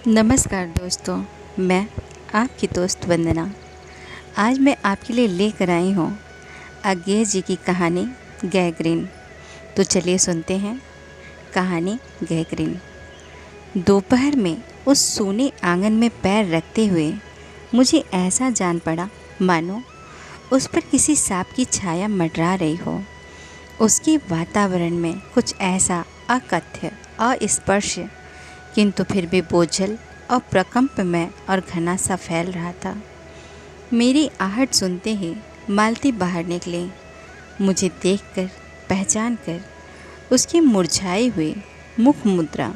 नमस्कार दोस्तों, मैं आपकी दोस्त वंदना। आज मैं आपके लिए लेकर आई हूँ अज्ञे जी की कहानी गैगरिन। तो चलिए सुनते हैं कहानी गैगरिन। दोपहर में उस सूने आंगन में पैर रखते हुए मुझे ऐसा जान पड़ा मानो उस पर किसी सांप की छाया मंडरा रही हो। उसके वातावरण में कुछ ऐसा अकथ्य, अस्पर्श किंतु फिर भी बोझल और प्रकंपमय और घना सा फैल रहा था। मेरी आहट सुनते ही मालती बाहर निकले। मुझे देखकर, पहचान कर उसकी मुरझाई हुई मुख मुद्रा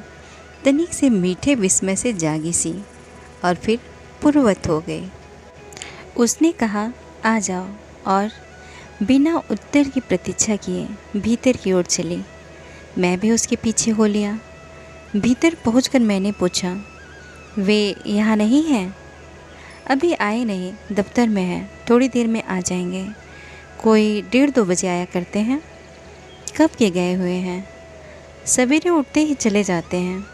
तनिक से मीठे विस्मय से जागी सी और फिर पूर्ववत हो गई। उसने कहा, आ जाओ, और बिना उत्तर की प्रतीक्षा किए भीतर की ओर चली। मैं भी उसके पीछे हो लिया। भीतर पहुंचकर मैंने पूछा, वे यहाँ नहीं हैं? अभी आए नहीं, दफ्तर में हैं, थोड़ी देर में आ जाएंगे। कोई 1:30-2 बजे आया करते हैं। कब के गए हुए हैं? सवेरे उठते ही चले जाते हैं।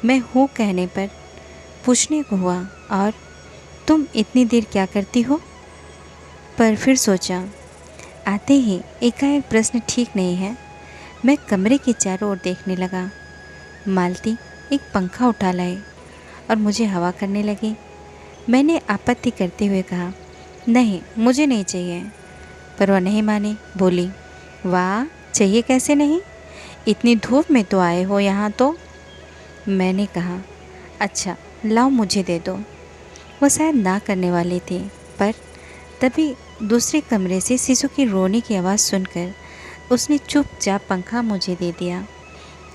मैं हूँ कहने पर पूछने को हुआ, और तुम इतनी देर क्या करती हो? पर फिर सोचा, आते ही एकाएक प्रश्न ठीक नहीं है। मैं कमरे के चारों ओर देखने लगा। मालती एक पंखा उठा लाई और मुझे हवा करने लगी। मैंने आपत्ति करते हुए कहा, नहीं, मुझे नहीं चाहिए। पर वह नहीं मानी, बोली, वाह, चाहिए कैसे नहीं? इतनी धूप में तो आए हो यहाँ तो। मैंने कहा, अच्छा लाओ, मुझे दे दो। वह शायद ना करने वाली थी, पर तभी दूसरे कमरे से शिशु की रोने की आवाज़ सुनकर उसने चुपचाप पंखा मुझे दे दिया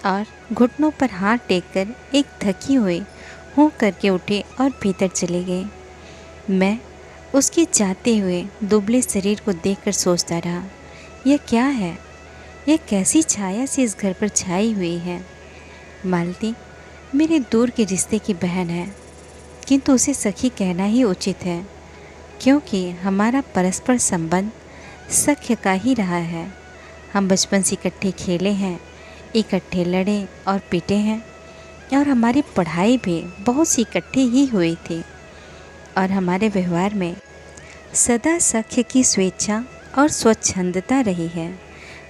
और घुटनों पर हाथ टेककर एक थकी हुई हूँ करके उठे और भीतर चले गए। मैं उसके जाते हुए दुबले शरीर को देखकर सोचता रहा, यह क्या है? यह कैसी छाया सी इस घर पर छाई हुई है? मालती मेरे दूर के रिश्ते की बहन है, किंतु उसे सखी कहना ही उचित है, क्योंकि हमारा परस्पर संबंध सख्य का ही रहा है। हम बचपन से इकट्ठे खेले हैं, इकट्ठे लड़े और पीटे हैं, और हमारी पढ़ाई भी बहुत सी इकट्ठी ही हुई थी। और हमारे व्यवहार में सदा सख्य की स्वेच्छा और स्वच्छंदता रही है।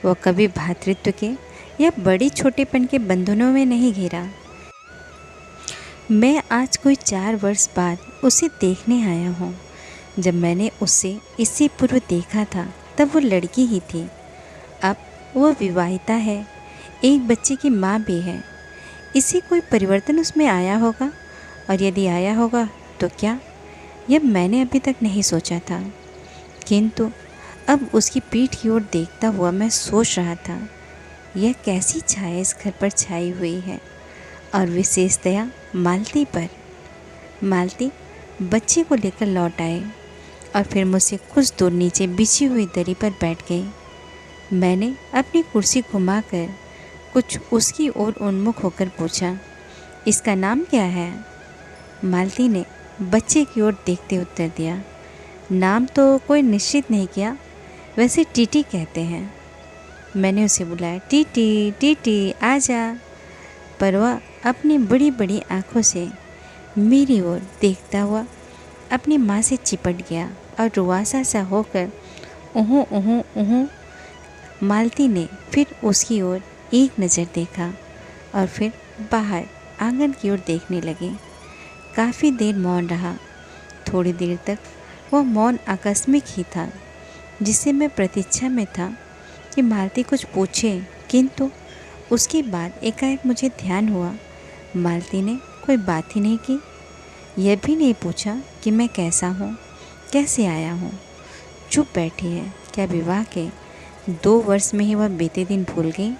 वो कभी भ्रातृत्व के या बड़ी छोटेपन के बंधनों में नहीं घिरा। मैं आज कोई 4 वर्ष बाद उसे देखने आया हूँ। जब मैंने उसे इससे पूर्व देखा था तब वो लड़की ही थी। अब वो विवाहिता है, एक बच्चे की माँ भी है। इसी कोई परिवर्तन उसमें आया होगा, और यदि आया होगा तो क्या, यह मैंने अभी तक नहीं सोचा था। किंतु अब उसकी पीठ की ओर देखता हुआ मैं सोच रहा था, यह कैसी छाया इस घर पर छाई हुई है, और विशेषतया मालती पर। मालती बच्चे को लेकर लौट आए और फिर मुझसे कुछ दूर नीचे बिछी हुई दरी पर बैठ गई। मैंने अपनी कुर्सी घुमाकर कुछ उसकी ओर उन्मुख होकर पूछा, इसका नाम क्या है? मालती ने बच्चे की ओर देखते उत्तर दिया, नाम तो कोई निश्चित नहीं किया, वैसे टीटी कहते हैं। मैंने उसे बुलाया, टीटी टीटी आजा। पर वह अपनी बड़ी बड़ी आँखों से मेरी ओर देखता हुआ अपनी माँ से चिपट गया और रुआसा सा होकर ऊहूँ ऊहूँ ऊहूँ। मालती ने फिर उसकी ओर एक नज़र देखा और फिर बाहर आंगन की ओर देखने लगी। काफ़ी देर मौन रहा। थोड़ी देर तक वह मौन आकस्मिक ही था, जिससे मैं प्रतीक्षा में था कि मालती कुछ पूछे, किंतु उसके बाद एकाएक मुझे ध्यान हुआ मालती ने कोई बात ही नहीं की। यह भी नहीं पूछा कि मैं कैसा हूँ, कैसे आया हूँ। चुप बैठी है। क्या विवाह के 2 वर्ष में ही वह बीते दिन भूल गई,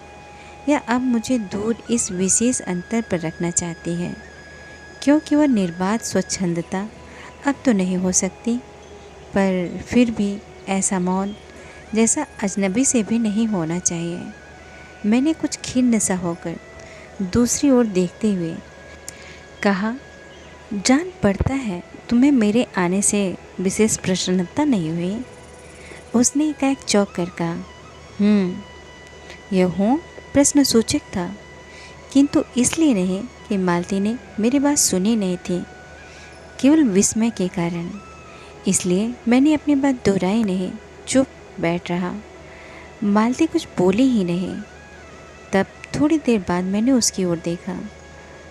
या अब मुझे दूर इस विशेष अंतर पर रखना चाहती है, क्योंकि वह निर्बाध स्वच्छंदता अब तो नहीं हो सकती, पर फिर भी ऐसा मौन जैसा अजनबी से भी नहीं होना चाहिए। मैंने कुछ खिन्न सा होकर दूसरी ओर देखते हुए कहा, जान पड़ता है तुम्हें मेरे आने से विशेष प्रसन्नता नहीं हुई। उसने एकाएक चौंक कर कहा, यह हूँ प्रश्नसूचक था। किंतु इसलिए नहीं कि मालती ने मेरी बात सुनी नहीं थी, केवल विस्मय के कारण। इसलिए मैंने अपनी बात दोहराई नहीं, चुप बैठ रहा। मालती कुछ बोली ही नहीं। तब थोड़ी देर बाद मैंने उसकी ओर देखा।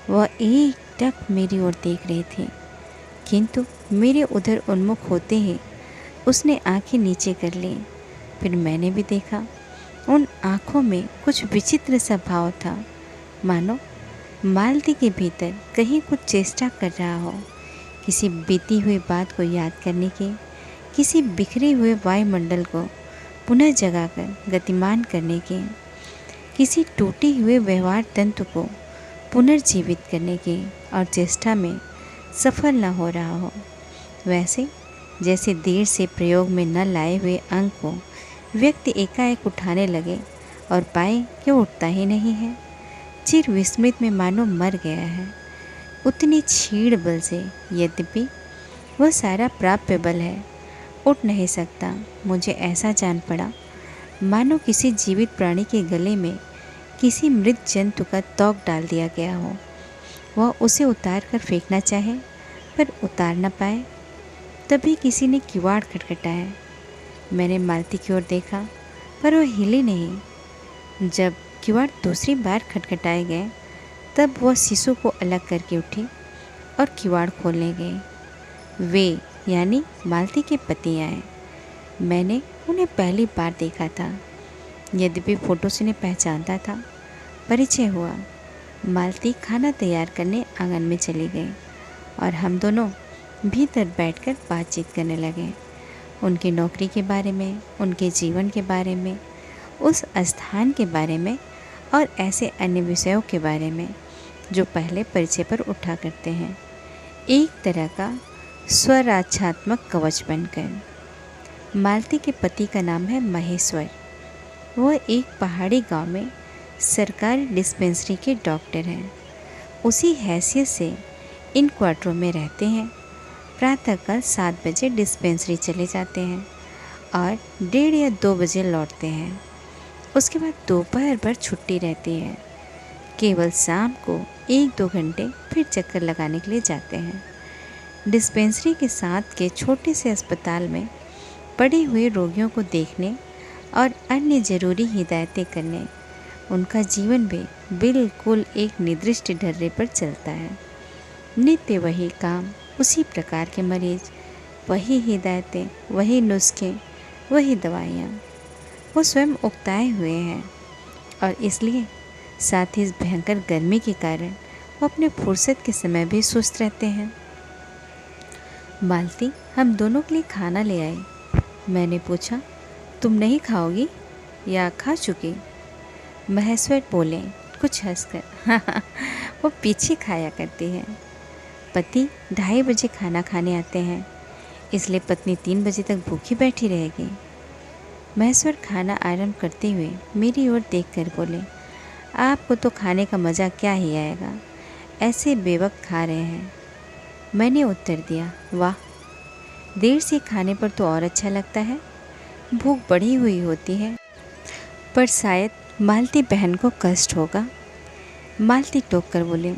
वह एकटक मेरी ओर देख रही थी, किंतु मेरे उधर उन्मुख होते ही उसने आंखें नीचे कर ली। फिर मैंने भी देखा। उन आँखों में कुछ विचित्र सा भाव था, मानो मालती के भीतर कहीं कुछ चेष्टा कर रहा हो, किसी बीती हुई बात को याद करने की, किसी बिखरे हुए वायुमंडल को पुनः जगाकर गतिमान करने की, किसी टूटे हुए व्यवहार तंत्र को पुनर्जीवित करने की और चेष्टा में सफल न हो रहा हो। वैसे जैसे देर से प्रयोग में न लाए हुए अंक को व्यक्ति एकाएक उठाने लगे और पाए कि उठता ही नहीं है, चिर विस्मित में मानो मर गया है। उतनी क्षीण बल से, यद्यपि वह सारा प्राप्य बल है, उठ नहीं सकता। मुझे ऐसा जान पड़ा मानो किसी जीवित प्राणी के गले में किसी मृत जंतु का तोक डाल दिया गया हो। वह उसे उतार कर फेंकना चाहे पर उतार न पाए। तभी किसी ने किवाड़ खटखटाया। मैंने मालती की ओर देखा पर वह हिली नहीं। जब किवाड़ दूसरी बार खटखटाए गए तब वह शिशु को अलग करके उठी और किवाड़ खोलने गए। वे यानी मालती के पति आए। मैंने उन्हें पहली बार देखा था, यद्यपि फ़ोटो से उन्हें पहचानता था। परिचय हुआ। मालती खाना तैयार करने आंगन में चली गई और हम दोनों भीतर बैठकर बातचीत करने लगे। उनकी नौकरी के बारे में, उनके जीवन के बारे में, उस स्थान के बारे में और ऐसे अन्य विषयों के बारे में जो पहले परिचय पर उठा करते हैं, एक तरह का स्वराज्यात्मक कवच बनकर। मालती के पति का नाम है महेश्वर। वह एक पहाड़ी गांव में सरकारी डिस्पेंसरी के डॉक्टर हैं। उसी हैसियत से इन क्वार्टरों में रहते हैं। प्रातःकाल 7 बजे डिस्पेंसरी चले जाते हैं और 1:30 या 2 बजे लौटते हैं। उसके बाद दोपहर भर छुट्टी रहती है। केवल शाम को 1-2 घंटे फिर चक्कर लगाने के लिए जाते हैं। डिस्पेंसरी के साथ के छोटे से अस्पताल में पड़े हुए रोगियों को देखने और अन्य ज़रूरी हिदायतें करने उनका जीवन भी बिल्कुल एक निर्दिष्ट ढर्रे पर चलता है। नित्य वही काम, उसी प्रकार के मरीज, वही हिदायतें, वही नुस्खे, वही दवाइयाँ। वो स्वयं उकताए हुए हैं और इसलिए साथ ही इस भयंकर गर्मी के कारण वो अपने फुर्सत के समय भी सुस्त रहते हैं। मालती हम दोनों के लिए खाना ले आई। मैंने पूछा, तुम नहीं खाओगी या खा चुकी? महेश्वर बोले कुछ हंसकर, हाँ, वो पीछे खाया करती है। पति 2:30 बजे खाना खाने आते हैं, इसलिए पत्नी 3 बजे तक भूखी बैठी रहेगी। महेश्वर खाना आरंभ करते हुए मेरी ओर देखकर बोले, आपको तो खाने का मज़ा क्या ही आएगा, ऐसे बेवक्त खा रहे हैं। मैंने उत्तर दिया, वाह, देर से खाने पर तो और अच्छा लगता है। भूख बढ़ी हुई होती है, पर शायद मालती बहन को कष्ट होगा। मालती टोक कर बोले,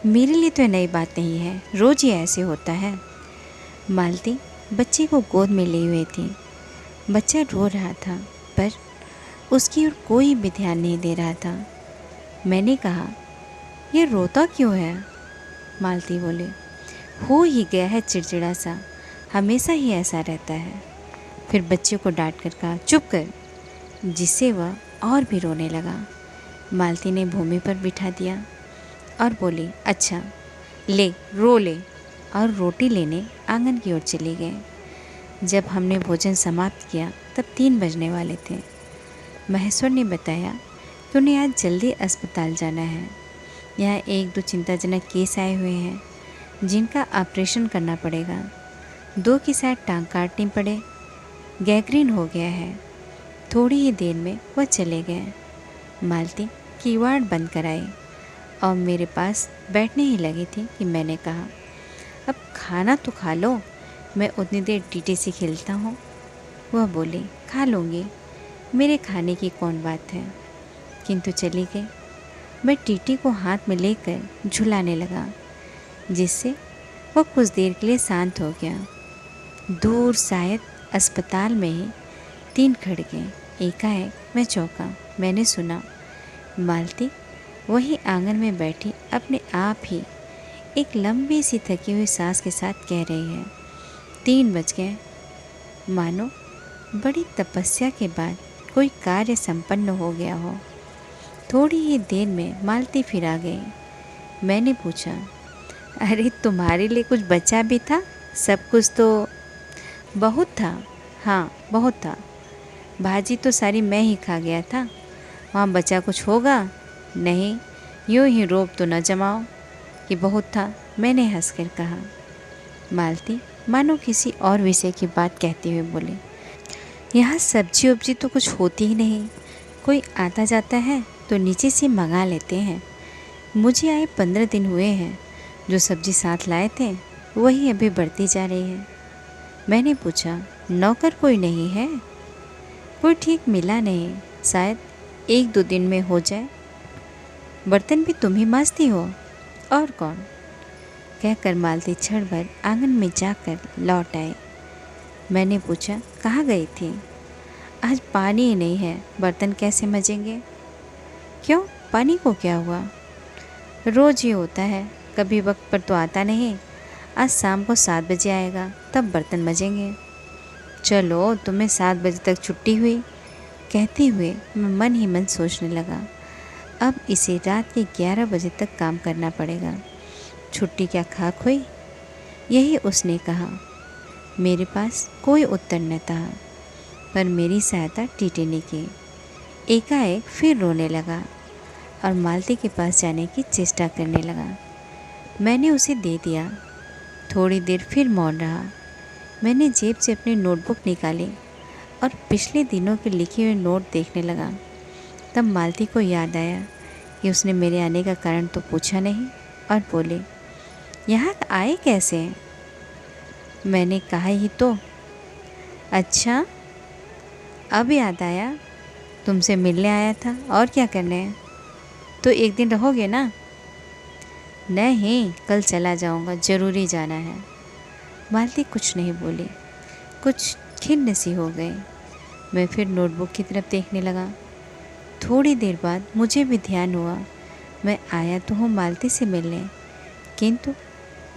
मेरे लिए तो नई बात नहीं है, रोज़ ही ऐसे होता है। मालती बच्चे को गोद में लिए हुए थी। बच्चा रो रहा था पर उसकी ओर कोई भी ध्यान नहीं दे रहा था। मैंने कहा, ये रोता क्यों है? मालती बोले, हो ही गया है चिड़चिड़ा सा, हमेशा ही ऐसा रहता है। फिर बच्चे को डांट कर कहा, चुप कर, जिससे वह और भी रोने लगा। मालती ने भूमि पर बिठा दिया और बोली, अच्छा ले, रो ले, और रोटी लेने आंगन की ओर चली गए। जब हमने भोजन समाप्त किया तब 3 बजने वाले थे। महेश्वर ने बताया कि उन्हें आज जल्दी अस्पताल जाना है। यहाँ 1-2 चिंताजनक केस आए हुए हैं जिनका ऑपरेशन करना पड़ेगा। 2 की शायद टांग काटनी पड़े, गैंग्रीन हो गया है। थोड़ी ही देर में वह चले गए। मालती किवाड़ बंद कराई और मेरे पास बैठने ही लगी थी कि मैंने कहा, अब खाना तो खा लो, मैं उतनी देर टीटी से खेलता हूँ। वह बोली, खा लूँगी, मेरे खाने की कौन बात है, किंतु चली गई। मैं टीटी को हाथ में लेकर झुलाने लगा, जिससे वो कुछ देर के लिए शांत हो गया। दूर शायद अस्पताल में ही 3 खड़के। एकाएक मैं चौंका। मैंने सुना मालती वही आंगन में बैठी अपने आप ही एक लंबी सी थकी हुई सांस के साथ कह रही है, 3 बज गए। मानो बड़ी तपस्या के बाद कोई कार्य संपन्न हो गया हो। थोड़ी ही देर में मालती फिर आ गई। मैंने पूछा, अरे तुम्हारे लिए कुछ बचा भी था? सब कुछ तो बहुत था। हाँ बहुत था। भाजी तो सारी मैं ही खा गया था। वहाँ बचा कुछ होगा? नहीं, यूँ ही रोब तो न जमाओ कि बहुत था, मैंने हंसकर कहा। मालती मानो किसी और विषय की बात कहते हुए बोली, यहाँ सब्जी उब्जी तो कुछ होती ही नहीं। कोई आता जाता है तो नीचे से मंगा लेते हैं। मुझे आए 15 दिन हुए हैं। जो सब्जी साथ लाए थे वही अभी बढ़ती जा रही है। मैंने पूछा, नौकर कोई नहीं है? कोई ठीक मिला नहीं, शायद 1-2 दिन में हो जाए। बर्तन भी तुम ही मांजती हो? और कौन? कहकर मालती क्षण भर आंगन में जाकर लौट आए। मैंने पूछा, कहाँ गई थी? आज पानी ही नहीं है, बर्तन कैसे मजेंगे? क्यों, पानी को क्या हुआ? रोज़ ही होता है, कभी वक्त पर तो आता नहीं। आज शाम को 7 बजे आएगा, तब बर्तन मजेंगे। चलो, तुम्हें 7 बजे तक छुट्टी हुई। कहते हुए मैं मन ही मन सोचने लगा, अब इसे रात के 11 बजे तक काम करना पड़ेगा। छुट्टी क्या खाक हुई? यही उसने कहा। मेरे पास कोई उत्तर न था, पर मेरी सहायता टीटी ने की। एकाएक फिर रोने लगा और मालती के पास जाने की चेष्टा करने लगा। मैंने उसे दे दिया। थोड़ी देर फिर मौन रहा। मैंने जेब से अपनी नोटबुक निकाली और पिछले दिनों के लिखे हुए नोट देखने लगा। तब मालती को याद आया कि उसने मेरे आने का कारण तो पूछा नहीं, और बोले, यहाँ आए कैसे? मैंने कहा ही तो। अच्छा, अब याद आया, तुमसे मिलने आया था, और क्या करने? तो एक दिन रहोगे ना? नहीं, कल चला जाऊंगा, ज़रूरी जाना है। मालती कुछ नहीं बोली, कुछ खिन्न सी हो गई। मैं फिर नोटबुक की तरफ देखने लगा। थोड़ी देर बाद मुझे भी ध्यान हुआ, मैं आया तो हूँ मालती से मिलने, किंतु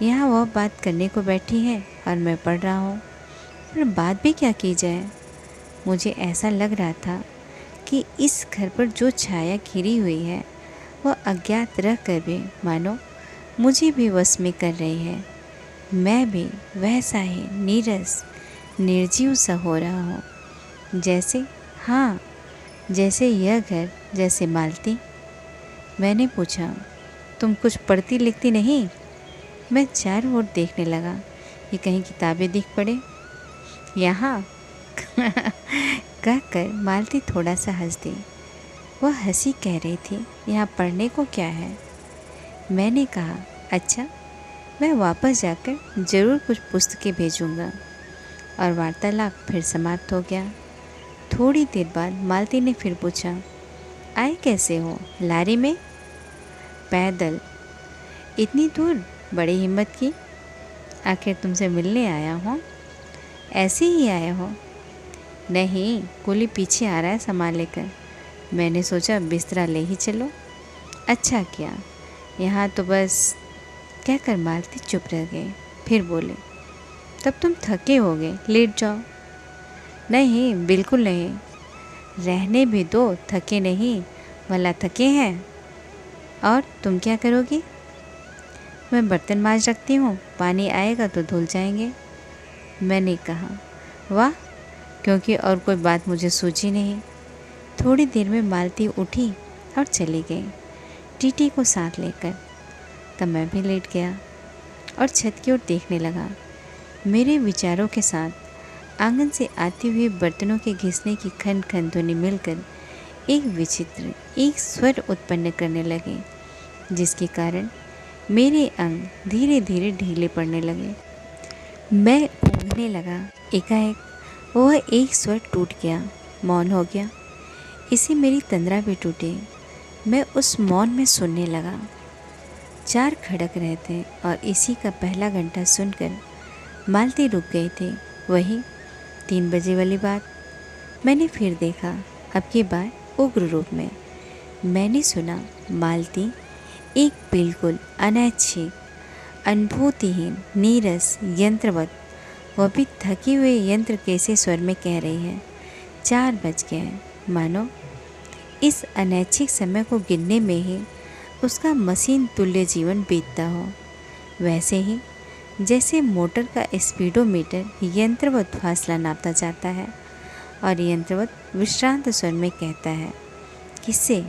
यहाँ वह बात करने को बैठी है और मैं पढ़ रहा हूँ। पर बात भी क्या की जाए? मुझे ऐसा लग रहा था कि इस घर पर जो छाया घिरी हुई है वह अज्ञात रह कर भी मानो मुझे भी वश में कर रही है। मैं भी वैसा ही नीरस निर्जीव सा हो रहा हूँ, जैसे, हाँ, जैसे यह घर, जैसे मालती। मैंने पूछा, तुम कुछ पढ़ती लिखती नहीं? मैं चारों ओर देखने लगा कि कहीं किताबें दिख पड़े। यहाँ कहकर मालती थोड़ा सा हंस दी। वह हंसी कह रही थी, यहाँ पढ़ने को क्या है? मैंने कहा, अच्छा, मैं वापस जाकर ज़रूर कुछ पुस्तकें भेजूँगा। और वार्तालाप फिर समाप्त हो गया। थोड़ी देर बाद मालती ने फिर पूछा, आए कैसे हो? लारी में? पैदल। इतनी दूर? बड़ी हिम्मत की। आखिर तुमसे मिलने आया हूँ। ऐसे ही आया हो? नहीं, कुली पीछे आ रहा है सामान लेकर। मैंने सोचा बिस्तरा ले ही चलो। अच्छा किया, यहाँ तो बस। कहकर मालती चुप रह गई। फिर बोले, तब तुम थके होगे, लेट जाओ। नहीं, बिल्कुल नहीं। रहने भी दो, थके नहीं, भला थके हैं। और तुम क्या करोगी? मैं बर्तन मांज रखती हूँ, पानी आएगा तो धुल जाएंगे। मैंने कहा, वाह, क्योंकि और कोई बात मुझे सूझी नहीं। थोड़ी देर में मालती उठी और चली गई, टीटी को साथ लेकर। तब मैं भी लेट गया और छत की ओर देखने लगा। मेरे विचारों के साथ आंगन से आती हुई बर्तनों के घिसने की खन खन ध्वनि मिलकर एक विचित्र, एक स्वर उत्पन्न करने लगे, जिसके कारण मेरे अंग धीरे धीरे ढीले पड़ने लगे। मैं ऊँघने लगा। एकाएक वह एक स्वर टूट गया, मौन हो गया। इसे मेरी तंद्रा भी टूटी। मैं उस मौन में सुनने लगा। 4 खड़क रहे थे और इसी का पहला घंटा सुनकर मालती रुक गई थी। वही 3 बजे वाली बात मैंने फिर देखा, अब की बार उग्र रूप में। मैंने सुना मालती एक बिल्कुल अनैच्छिक, अनुभूतिहीन, नीरस, यंत्रवत, वह भी थकी हुए यंत्र कैसे स्वर में कह रही है, 4 बज गए हैं। मानो इस अनैच्छिक समय को गिनने में ही उसका मशीन तुल्य जीवन बीतता हो। वैसे ही जैसे मोटर का स्पीडोमीटर यंत्रवत फासला नापता जाता है और यंत्रवत विश्रांत स्वर में कहता है, किससे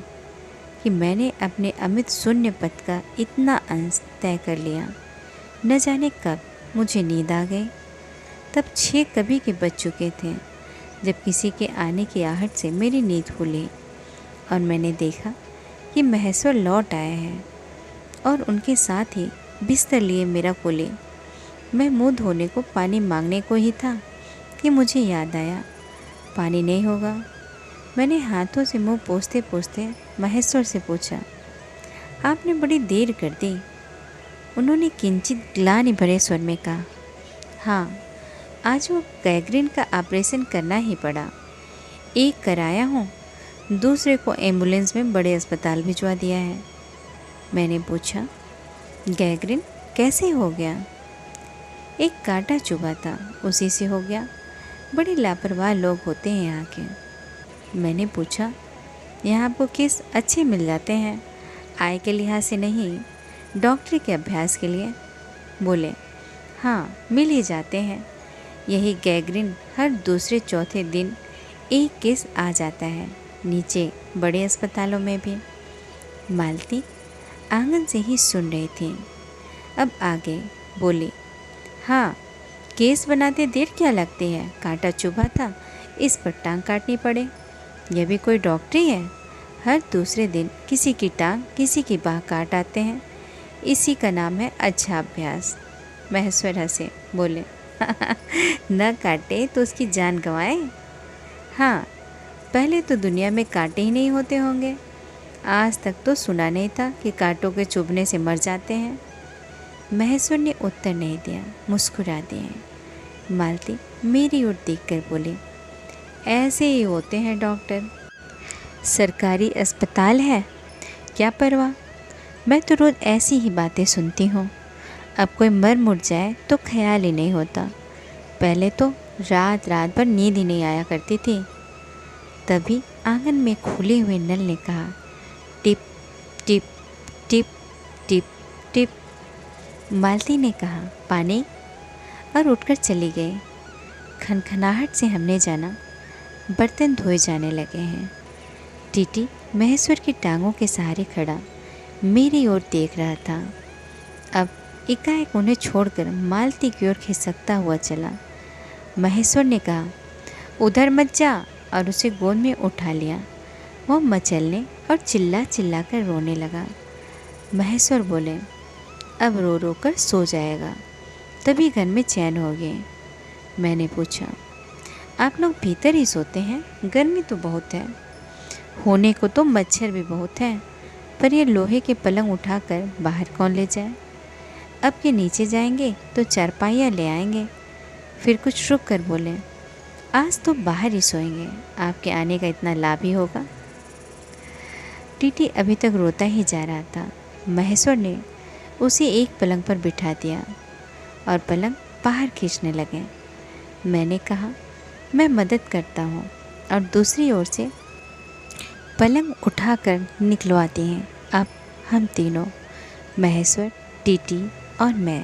कि मैंने अपने अमित शून्य पथ का इतना अंश तय कर लिया। न जाने कब मुझे नींद आ गई। तब 6 कभी के बज चुके थे जब किसी के आने की आहट से मेरी नींद खुली और मैंने देखा कि महेश्वर लौट आए हैं और उनके साथ ही बिस्तर लिए मेरा कुले। मैं मुंह धोने को पानी मांगने को ही था कि मुझे याद आया, पानी नहीं होगा। मैंने हाथों से मुंह पोंछते पोंछते महेश्वर से पूछा, आपने बड़ी देर कर दी। उन्होंने किंचित ग्लानि भरे स्वर में कहा, हाँ, आज वो गैंग्रीन का ऑपरेशन करना ही पड़ा। एक कराया हूँ, दूसरे को एम्बुलेंस में बड़े अस्पताल भिजवा दिया है। मैंने पूछा, गैंग्रीन कैसे हो गया? एक कांटा चुभा था, उसी से हो गया। बड़े लापरवाह लोग होते हैं यहाँ के। मैंने पूछा, यहाँ आपको केस अच्छे मिल जाते हैं? आय के लिहाज से नहीं, डॉक्टरी के अभ्यास के लिए? बोले, हाँ, मिल ही जाते हैं। यही गैंग्रीन हर दूसरे चौथे दिन एक केस आ जाता है, नीचे बड़े अस्पतालों में भी। मालती आंगन से ही सुन रही थी। अब आगे बोली, हाँ, केस बनाते देर क्या लगती है? कांटा चुभा था, इस पर टांग काटनी पड़े। यह भी कोई डॉक्टरी है? हर दूसरे दिन किसी की टांग किसी की बाह काट आते हैं। इसी का नाम है अच्छा अभ्यास। महेश्वर हंसे, बोले, न काटे तो उसकी जान गंवाए। हाँ, पहले तो दुनिया में कांटे ही नहीं होते होंगे। आज तक तो सुना नहीं था कि कांटों के चुभने से मर जाते हैं। महेश्वर ने उत्तर नहीं दिया, मुस्कुरा दिए। मालती मेरी ओर देखकर बोली, ऐसे ही होते हैं डॉक्टर। सरकारी अस्पताल है, क्या परवाह। मैं तो रोज़ ऐसी ही बातें सुनती हूँ। अब कोई मर मुर जाए तो ख्याल ही नहीं होता। पहले तो रात रात भर नींद ही नहीं आया करती थी। तभी आंगन में खुले हुए नल ने कहा, टिप टिप टिप टिप टिप। मालती ने कहा, पानी, और उठकर चली गई। खनखनाहट से हमने जाना बर्तन धोए जाने लगे हैं। टीटी महेश्वर की टांगों के सहारे खड़ा मेरी ओर देख रहा था। अब एकाएक उन्हें छोड़कर मालती की ओर खिसकता हुआ चला। महेश्वर ने कहा, उधर मत जा, और उसे गोद में उठा लिया। वह मचलने और चिल्ला चिल्ला कर रोने लगा। महेश्वर बोले, अब रो रो कर सो जाएगा, तभी घर में चैन होगी। मैंने पूछा, आप लोग भीतर ही सोते हैं? गर्मी तो बहुत है। होने को तो मच्छर भी बहुत है, पर ये लोहे के पलंग उठाकर बाहर कौन ले जाए? अब के नीचे जाएंगे तो चारपाइयाँ ले आएंगे। फिर कुछ रुक कर बोले, आज तो बाहर ही सोएंगे, आपके आने का इतना लाभ ही होगा। टीटी अभी तक रोता ही जा रहा था। महेश्वर ने उसे एक पलंग पर बिठा दिया और पलंग बाहर खींचने लगे। मैंने कहा, मैं मदद करता हूँ, और दूसरी ओर से पलंग उठाकर निकलवाते हैं। अब हम तीनों, महेश्वर, टीटी और मैं,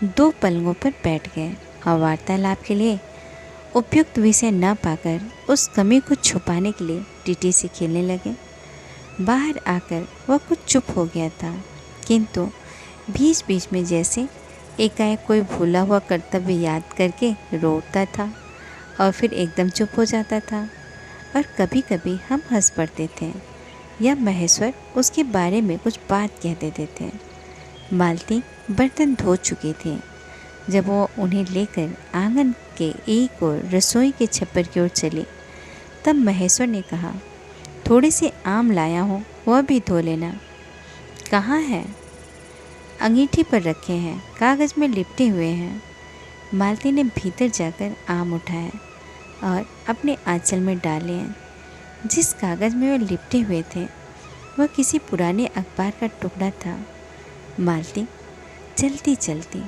2 पलंगों पर बैठ गए और वार्तालाप के लिए उपयुक्त विषय न पाकर उस कमी को छुपाने के लिए टीटी से खेलने लगे। बाहर आकर वह कुछ चुप हो गया था, किंतु बीच बीच में जैसे एकाएक कोई भूला हुआ कर्तव्य याद करके रो उठता था और फिर एकदम चुप हो जाता था। और कभी कभी हम हंस पड़ते थे या महेश्वर उसके बारे में कुछ बात कह देते थे। मालती बर्तन धो चुकी थी। जब वो उन्हें लेकर आंगन के एक ओर रसोई के छप्पर की ओर चली, तब महेश्वर ने कहा, थोड़े से आम लाया हूँ, वह भी धो लेना। कहाँ है? अंगीठी पर रखे हैं, कागज़ में लिपटे हुए हैं। मालती ने भीतर जाकर आम उठाया और अपने आंचल में डाले हैं। जिस कागज़ में वे लिपटे हुए थे वह किसी पुराने अखबार का टुकड़ा था। मालती चलती चलती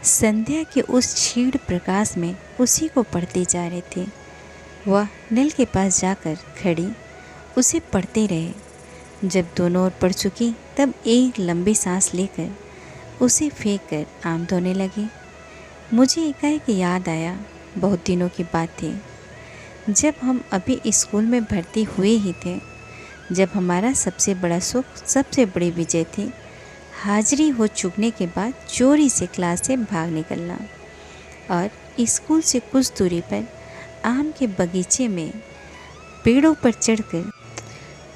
संध्या के उस क्षीण प्रकाश में उसी को पढ़ते जा रहे थे। वह नल के पास जाकर खड़ी उसे पढ़ते रहे। जब दोनों ओर पढ़ चुकी तब एक लंबी सांस लेकर उसे फेंक कर आम धोने लगी। मुझे एकाएक याद आया, बहुत दिनों की बात थी जब हम अभी स्कूल में भर्ती हुए ही थे, जब हमारा सबसे बड़ा सुख, सबसे बड़ी विजय थी हाजिरी हो चुकने के बाद चोरी से क्लास से भाग निकलना और स्कूल से कुछ दूरी पर आम के बगीचे में पेड़ों पर चढ़कर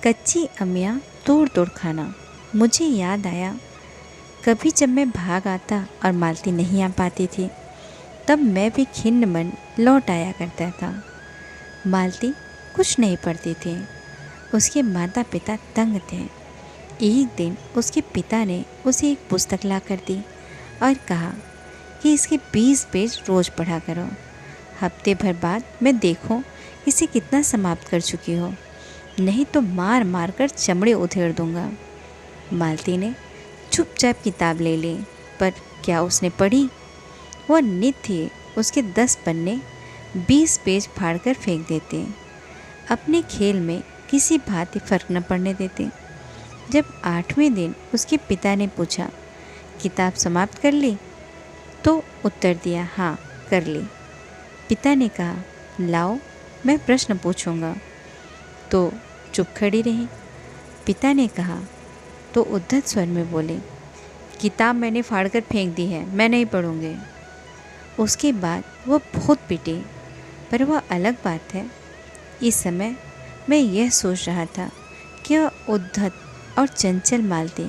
कच्ची अमियाँ तोड़ तोड़ खाना। मुझे याद आया, कभी जब मैं भाग आता और मालती नहीं आ पाती थी तब मैं भी खिन्न मन लौट आया करता था। मालती कुछ नहीं पढ़ती थी, उसके माता पिता तंग थे। एक दिन उसके पिता ने उसे एक पुस्तक ला कर दी और कहा कि इसके 20 पेज रोज़ पढ़ा करो। हफ्ते भर बाद मैं देखूं इसे कितना समाप्त कर चुकी हो, नहीं तो मार मार कर चमड़े उधेड़ दूंगा। मालती ने चुपचाप किताब ले ली, पर क्या उसने पढ़ी? वह नित्य उसके 10 पन्ने 20 पेज फाड़कर फेंक देते, अपने खेल में किसी भांति फर्क न पड़ने देते। जब 8वें दिन उसके पिता ने पूछा, किताब समाप्त कर ली? तो उत्तर दिया, हाँ कर ली। पिता ने कहा, लाओ मैं प्रश्न पूछूंगा। तो चुप खड़ी रही। पिता ने कहा तो उद्धत स्वर में बोले, किताब मैंने फाड़कर फेंक दी है, मैं नहीं पढ़ूंगी। उसके बाद वह बहुत पिटी, पर वह अलग बात है। इस समय मैं यह सोच रहा था कि वह उद्धत और चंचल मालती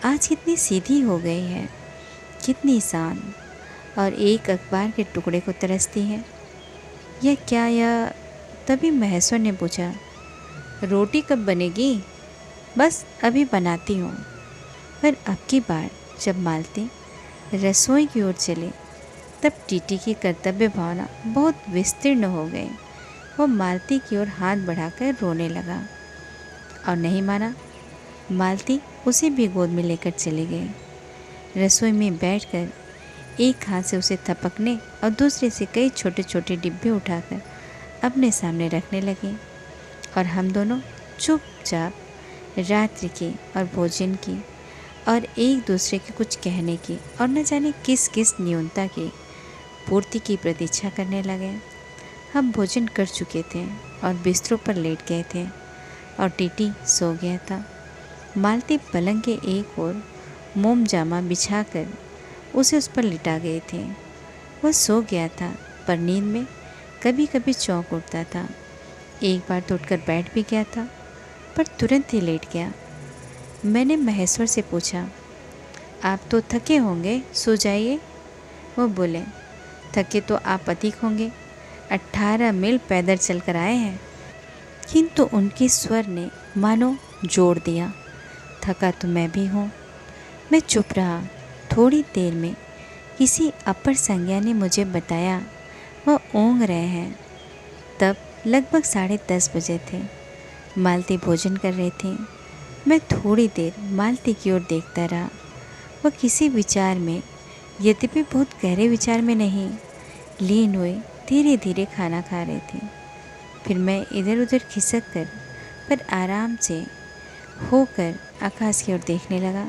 आज कितनी सीधी हो गई है, कितनी शांत और एक अखबार के टुकड़े को तरसती है। यह क्या? यह तभी महेश्वर ने पूछा, रोटी कब बनेगी? बस अभी बनाती हूँ। पर अब की बार जब मालती रसोई की ओर चली तब टीटी की कर्तव्य भावना बहुत विस्तीर्ण हो गई। वो मालती की ओर हाथ बढ़ाकर रोने लगा और नहीं माना। मालती उसे भी गोद में लेकर चली गई। रसोई में बैठकर एक हाथ से उसे थपकने और दूसरे से कई छोटे छोटे डिब्बे उठाकर अपने सामने रखने लगी और हम दोनों चुपचाप रात्रि की और भोजन की और एक दूसरे के कुछ कहने की और न जाने किस किस न्यूनता की पूर्ति की प्रतीक्षा करने लगे। हम भोजन कर चुके थे और बिस्तरों पर लेट गए थे और टीटी सो गया था। मालती पलंग के एक ओर मोम जामा बिछाकर उसे उस पर लिटा गए थे। वह सो गया था, पर नींद में कभी कभी चौंक उठता था। एक बार तो उठकर बैठ भी गया था, पर तुरंत ही लेट गया। मैंने महेश्वर से पूछा, आप तो थके होंगे, सो जाइए। वो बोले, थके तो आप अधिक होंगे, 18 मील पैदल चलकर आए हैं। किंतु उनके स्वर ने मानो जोड़ दिया, थका तो मैं भी हूँ। मैं चुप रहा। थोड़ी देर में किसी अपर संज्ञा ने मुझे बताया वह ऊँघ रहे हैं। तब लगभग 10:30 बजे थे। मालती भोजन कर रही थी। मैं थोड़ी देर मालती की ओर देखता रहा। वह किसी विचार में, यद्यपि बहुत गहरे विचार में नहीं, लीन हुए धीरे धीरे खाना खा रही थी। फिर मैं इधर उधर खिसक कर पर आराम से होकर आकाश की ओर देखने लगा।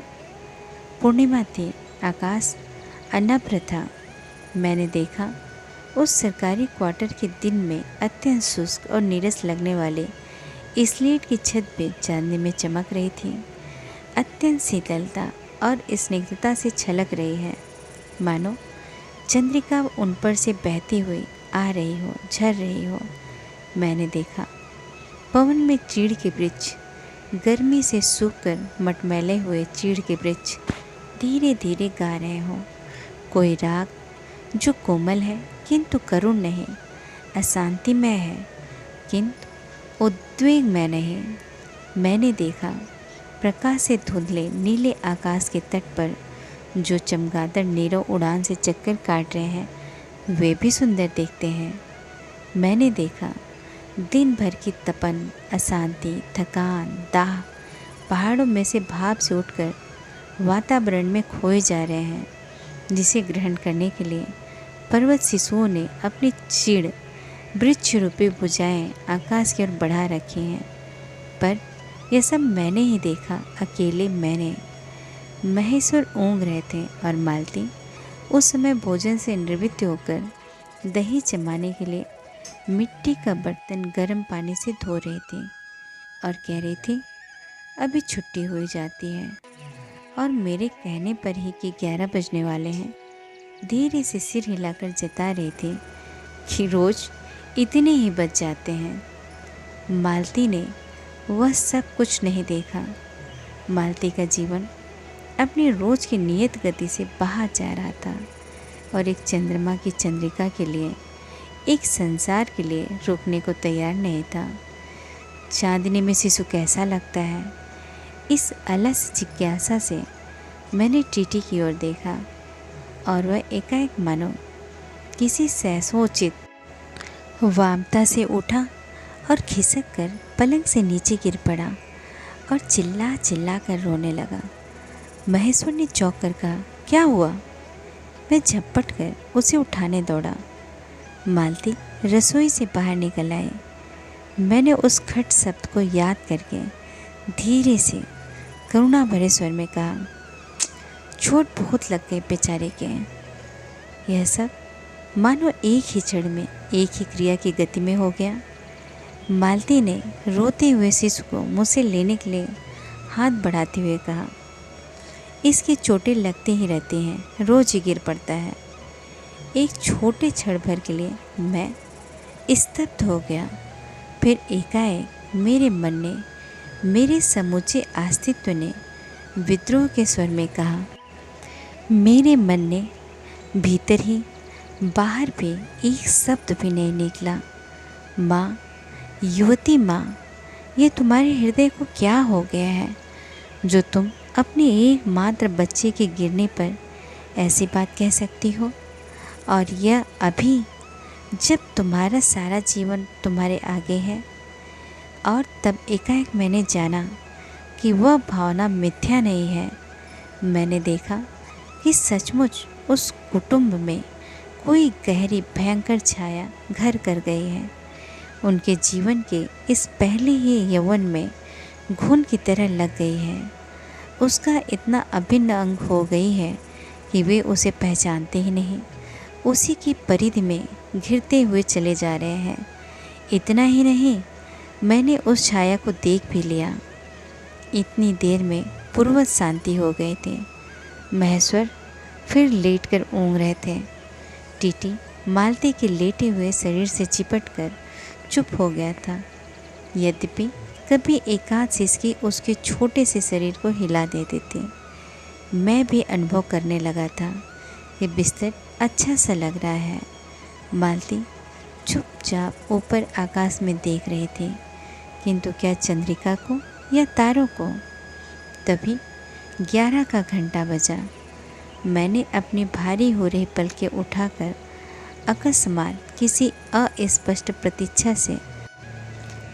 पूर्णिमा थी, आकाश अनभ्र था। मैंने देखा उस सरकारी क्वार्टर के दिन में अत्यंत शुष्क और नीरस लगने वाले स्लेट की छत पे चांदनी में चमक रही थी। अत्यंत शीतलता और स्निग्धता से छलक रही है, मानो चंद्रिका उन पर से बहती हुई आ रही हो, झर रही हो। मैंने देखा पवन में चीड़ के वृक्ष, गर्मी से सूखकर मटमैले हुए चीड़ के वृक्ष धीरे धीरे गा रहे हों कोई राग जो कोमल है किंतु करुण नहीं, अशांतिमय है किंतु उद्वेगमय नहीं। मैंने देखा प्रकाश से धुंधले नीले आकाश के तट पर जो चमगादड़ नीरव उड़ान से चक्कर काट रहे हैं वे भी सुंदर दिखते हैं। मैंने देखा दिन भर की तपन, अशांति, थकान, दाह पहाड़ों में से भाप से उठकर वातावरण में खोए जा रहे हैं, जिसे ग्रहण करने के लिए पर्वत शिशुओं ने अपनी चीड़ वृक्ष रूपी भुजाएं आकाश की ओर बढ़ा रखी हैं। पर यह सब मैंने ही देखा, अकेले मैंने। महेश्वर ऊँघ रहे थे और मालती उस समय भोजन से निवृत्त होकर दही जमाने के लिए मिट्टी का बर्तन गर्म पानी से धो रही थी और कह रही थी अभी छुट्टी हुई जाती है। और मेरे कहने पर ही कि 11 बजने वाले हैं, धीरे से सिर हिलाकर जता रही थी कि रोज़ इतने ही बज जाते हैं। मालती ने वह सब कुछ नहीं देखा। मालती का जीवन अपनी रोज़ की नियत गति से बहा जा रहा था और एक चंद्रमा की चंद्रिका के लिए, एक संसार के लिए रुकने को तैयार नहीं था। चांदनी में शिशु कैसा लगता है, इस अलस जिज्ञासा से मैंने टीटी की ओर देखा और वह एकाएक मानो किसी सहसोचित वामता से उठा और खिसक कर पलंग से नीचे गिर पड़ा और चिल्ला चिल्ला कर रोने लगा। महेश्वर ने चौंक कर कहा, क्या हुआ? मैं झपट कर उसे उठाने दौड़ा। मालती रसोई से बाहर निकल आए। मैंने उस खट शब्द को याद करके धीरे से करुणा भरे स्वर में कहा, चोट बहुत लग गई बेचारे के। यह सब मानो एक ही क्षण में एक ही क्रिया की गति में हो गया। मालती ने रोते हुए शिशु को मुझसे लेने के लिए हाथ बढ़ाते हुए कहा, इसकी चोटें लगती ही रहती हैं, रोज ही गिर पड़ता है। एक छोटे क्षण भर के लिए मैं स्तब्ध हो गया। फिर एकाएक मेरे मन ने, मेरे समूचे अस्तित्व ने विद्रोह के स्वर में कहा, मेरे मन ने भीतर ही बाहर भी एक शब्द भी नहीं निकला। माँ, युवती माँ, ये तुम्हारे हृदय को क्या हो गया है जो तुम अपने एकमात्र बच्चे के गिरने पर ऐसी बात कह सकती हो? और यह अभी जब तुम्हारा सारा जीवन तुम्हारे आगे है। और तब एकाएक मैंने जाना कि वह भावना मिथ्या नहीं है। मैंने देखा कि सचमुच उस कुटुंब में कोई गहरी भयंकर छाया घर कर गई है। उनके जीवन के इस पहले ही यौवन में घुन की तरह लग गई है। उसका इतना अभिन्न अंग हो गई है कि वे उसे पहचानते ही नहीं, उसी की परिधि में घिरते हुए चले जा रहे हैं। इतना ही नहीं, मैंने उस छाया को देख भी लिया। इतनी देर में पूर्वज शांति हो गए थे। महेश्वर फिर लेटकर ऊँघ रहे थे। टीटी मालती के लेटे हुए शरीर से चिपटकर चुप हो गया था। यद्यपि कभी एकाध सिसकी उसके छोटे से शरीर को हिला देते थे। मैं भी अनुभव करने लगा था कि बिस्तर अच्छा सा लग रहा है। मालती चुपचाप ऊपर आकाश में देख रही थी, किंतु क्या चंद्रिका को या तारों को? तभी 11 का घंटा बजा। मैंने अपनी भारी हो रही पलकें उठाकर अकस्मात किसी अस्पष्ट प्रतीक्षा से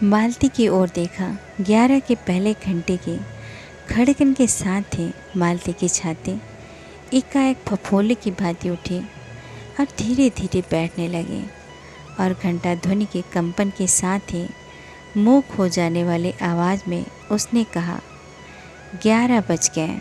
मालती की ओर देखा। 11 के पहले घंटे के खड़कन के साथ ही मालती की छाती एकाएक फफोले की भांति उठी और धीरे धीरे बैठने लगी और घंटा ध्वनि के कंपन के साथ ही मुँह खो जाने वाली आवाज़ में उसने कहा, 11 बज गए।